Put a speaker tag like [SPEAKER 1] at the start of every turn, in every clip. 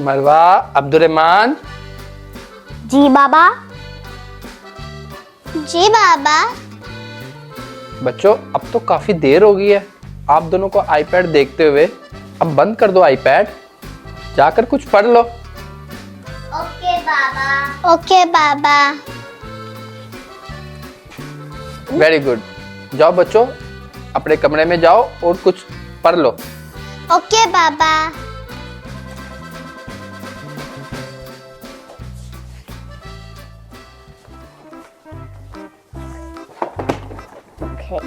[SPEAKER 1] मरवा, अब्दुर्रहमान।
[SPEAKER 2] जी बाबा। जी बाबा।
[SPEAKER 1] बच्चों अब तो काफी देर हो गई है आप दोनों को आईपैड देखते हुए। अब बंद कर दो आईपैड, जाकर कुछ पढ़ लो।
[SPEAKER 2] ओके बाबा। ओके बाबा।
[SPEAKER 1] Very good. जाओ बच्चों, अपने कमरे में जाओ और कुछ पढ़ लो।
[SPEAKER 2] ओके बाबा। Okay.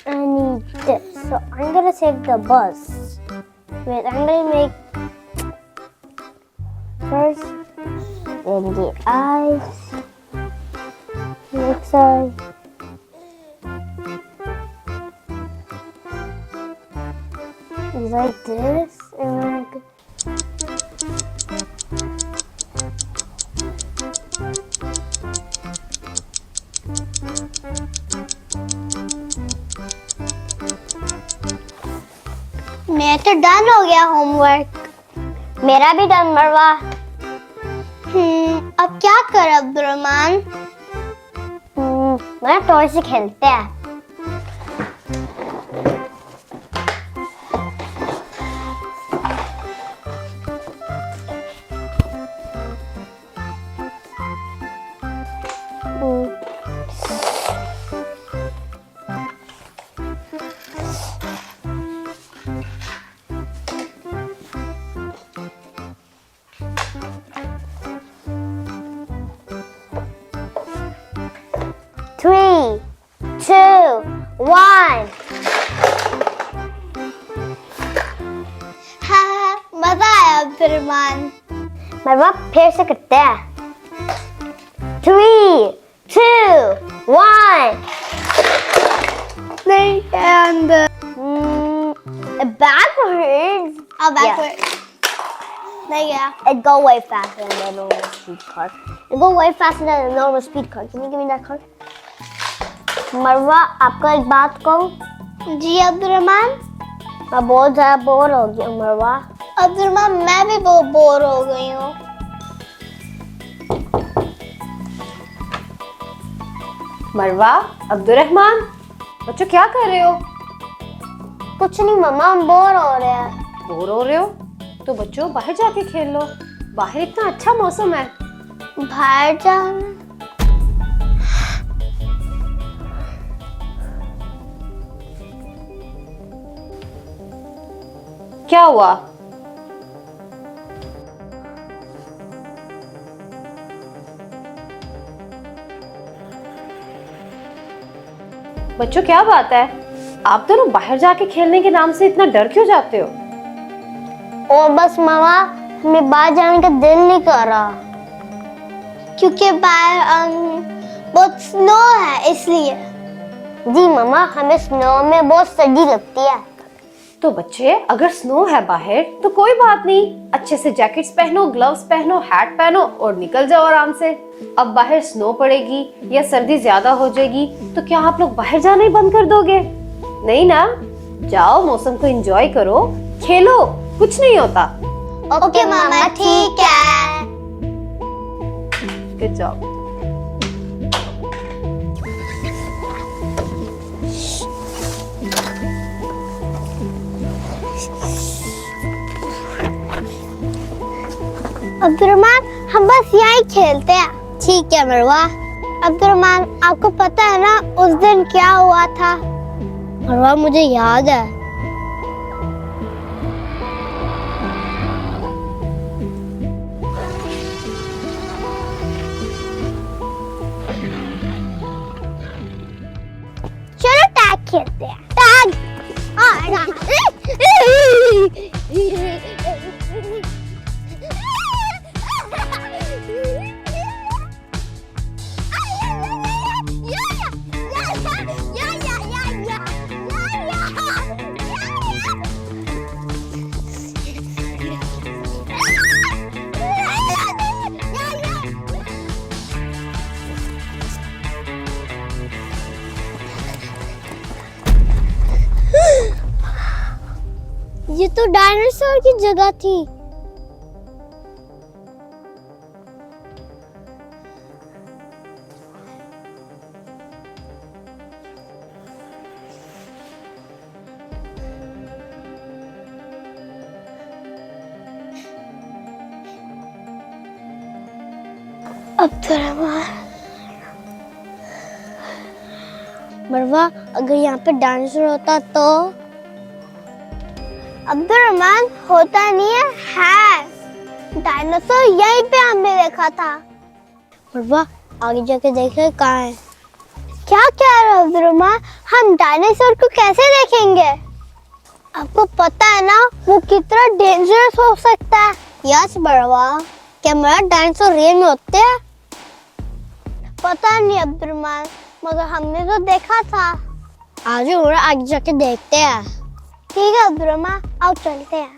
[SPEAKER 2] I need this. So I'm gonna take the bus. Wait, I'm gonna make first in the eyes. Next eye. Like this, and like. मैं तो डन हो गया होमवर्क। मेरा भी डन मरवा। अब क्या कर अब्दुर्रहमान? मैं टॉय से खेलते हैं। Three, two, one. हाँ, मजा आया अब्दुर्रहमान। मरवा फिर से करते हैं। 3, 2, 1. नहीं अंदर। Backwards. Oh, backwards. There you go. It go way faster than the normal speed car. It go way faster than the normal speed car. Can you give me that card? मरवा, आपको एक बात कहूँ? जी अब्दुर्रहमान। मैं बहुत ज्यादा bore हो गई हूँ मरवा। अब्दुर्रहमान, मैं भी बहुत बोर हो गई हूँ।
[SPEAKER 3] मरवा, अब्दुर्रहमान, बच्चों क्या कर रहे हो?
[SPEAKER 2] कुछ नहीं मम्मा, हम बोर हो रहे हैं।
[SPEAKER 3] बोर हो रहे हो? तो बच्चों बाहर जाके खेल लो, बाहर इतना अच्छा मौसम है।
[SPEAKER 2] बाहर जाना?
[SPEAKER 3] क्या हुआ? बच्चों क्या बात है? आप दोनों बाहर जाके खेलने के नाम से इतना डर क्यों जाते हो?
[SPEAKER 2] और बस मामा, हमें बाहर जाने का दिल नहीं कर रहा क्योंकि बाहर बहुत स्नो है इसलिए। जी मामा, हमें स्नो में बहुत सर्दी लगती है।
[SPEAKER 3] तो बच्चे, अगर स्नो है बाहर तो कोई बात नहीं, अच्छे से जैकेट्स पहनो, ग्लव्स पहनो, हैट पहनो और निकल जाओ आराम से। अब बाहर स्नो पड़ेगी या सर्दी ज्यादा हो जाएगी तो क्या आप लोग बाहर जाना ही बंद कर दोगे? नहीं ना, जाओ मौसम को एंजॉय करो, खेलो, कुछ नहीं होता।
[SPEAKER 2] ओके मामा, ठीक है।
[SPEAKER 3] Good job.
[SPEAKER 2] अब्दुर्रहमान, हम बस यहीं खेलते हैं। ठीक है मरवा। अब्दुर्रहमान, आपको पता है ना उस दिन क्या हुआ था? मरवा, मुझे याद है। चलो टैग खेलते हैं। टैग। ये तो डायनासोर की जगह थी। अब्दुर्रहमान, मरवा, अगर यहाँ पे डायनासोर होता तो? अब्दुर्रहमान, होता नहीं है डायनासोर यहीं पे हमने देखा था। मरवा, आगे जाके देखे कहाँ है। क्या कह रहे हो अब्दुर्रहमान, हम डायनासोर को कैसे देखेंगे? आपको पता है ना वो कितना डेंजरस हो सकता है। यस मरवा, क्या मेरा डायनासोर रियल में होते हैं? पता नहीं अब्दुर्रहमान, मगर हमने तो देखा था। आज आगे जाके देखते हैं। ठीक है अब्दुर्रहमान, आओ चलते हैं।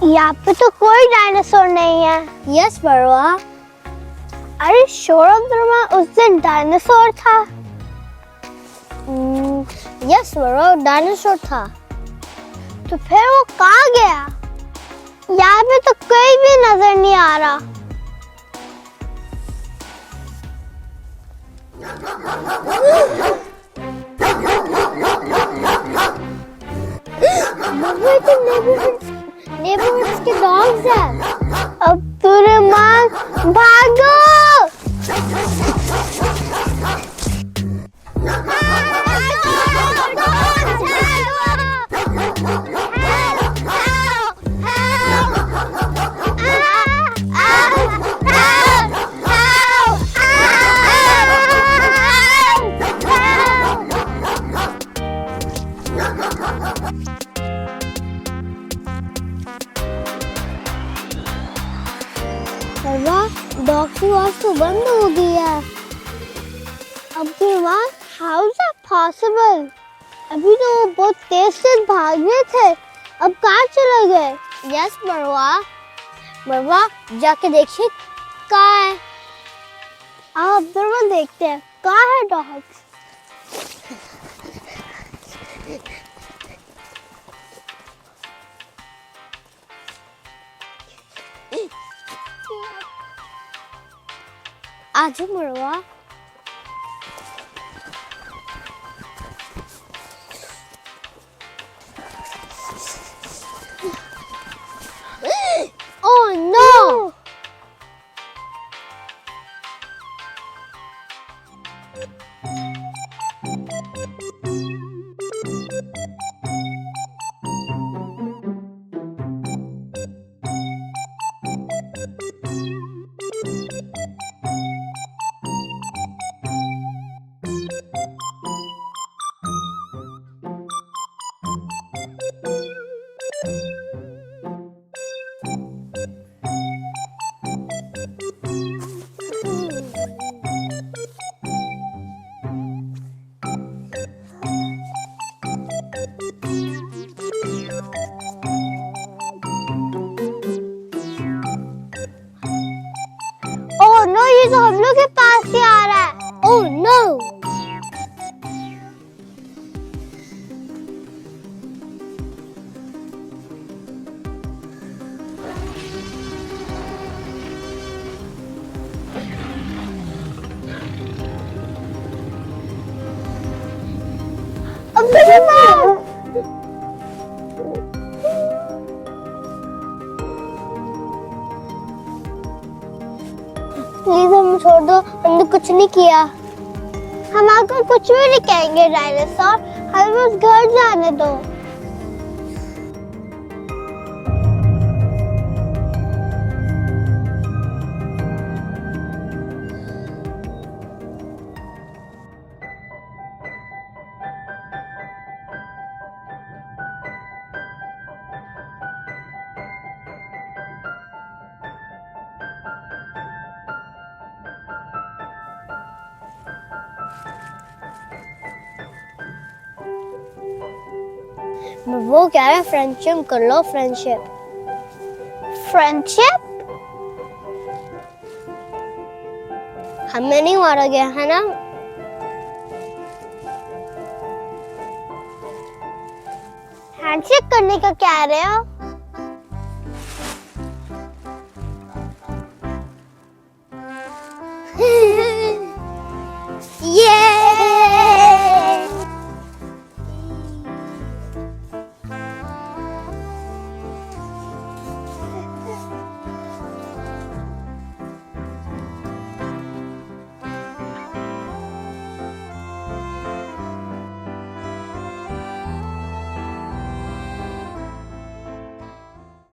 [SPEAKER 2] यहाँ पे तो कोई डायनासोर नहीं है। यस मरवा। अरे श्योर अब्दुर्रहमान, उस दिन डायनासोर था। यस मरवा, डायनासोर था। तो फिर वो कहाँ गया? यहाँ पे तो कोई भी नजर नहीं आ रहा। नेबरहुड्स के डॉग्स हैं। अब्दुर्रहमान भागो! डॉग की आवाज तो बंद हो गई है। Abdurrahman, how is that possible? अभी तो वो बहुत तेज से भाग रहे थे, अब कहाँ चले गए? यस मरवा। मरवा, जाके देखिए कहाँ है। आओ अब्दुर्रहमान, देखते हैं कहाँ है डॉग्स। आजा मरवा। Oh no! ये तो हम लोग के पास ही आ रहा है। Oh no! प्लीज हम छोड़ दो, हमने कुछ नहीं किया। हम आपको कुछ भी नहीं कहेंगे डायनासोर, हमें बस घर जाने दो। वो कह रहा है फ्रेंडशिप कर लो, फ्रेंडशिप। फ्रेंडशिप? हमें नहीं मारा गया है ना? हैंडशेक करने का कह रहे हो?